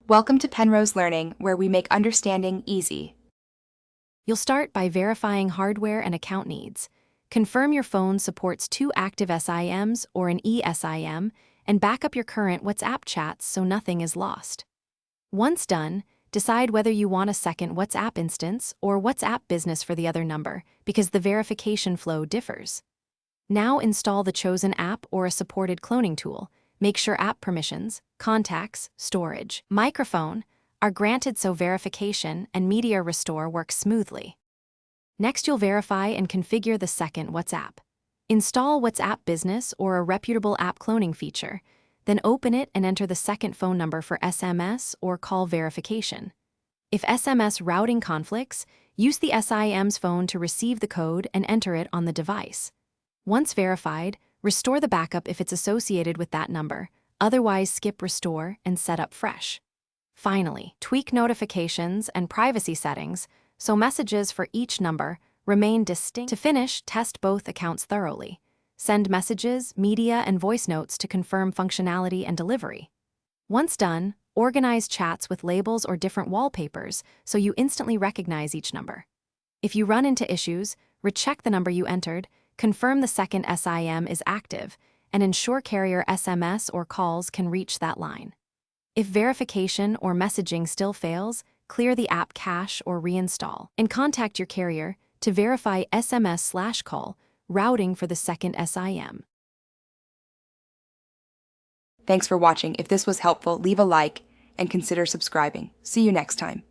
Welcome to Penrose Learning, where we make understanding easy. You'll start by verifying hardware and account needs. Confirm your phone supports 2 active SIMs or an eSIM, and back up your current WhatsApp chats so nothing is lost. Once done, decide whether you want a second WhatsApp instance or WhatsApp Business for the other number, because the verification flow differs. Now install the chosen app or a supported cloning tool. Make sure app permissions, contacts, storage, microphone are granted so verification and media restore work smoothly. Next, you'll verify and configure the second WhatsApp. Install WhatsApp Business or a reputable app cloning feature, then open it and enter the second phone number for SMS or call verification. If SMS routing conflicts, use the SIM's phone to receive the code and enter it on the device. Once verified, restore the backup if it's associated with that number, otherwise skip restore and set up fresh. Finally, tweak notifications and privacy settings so messages for each number remain distinct. To finish, test both accounts thoroughly. Send messages, media, and voice notes to confirm functionality and delivery. Once done, organize chats with labels or different wallpapers so you instantly recognize each number. If you run into issues, recheck the number you entered, confirm the second SIM is active, and ensure carrier SMS or calls can reach that line. If verification or messaging still fails, clear the app cache or reinstall, and contact your carrier to verify SMS/call routing for the second SIM. Thanks for watching. If this was helpful, leave a like and consider subscribing. See you next time.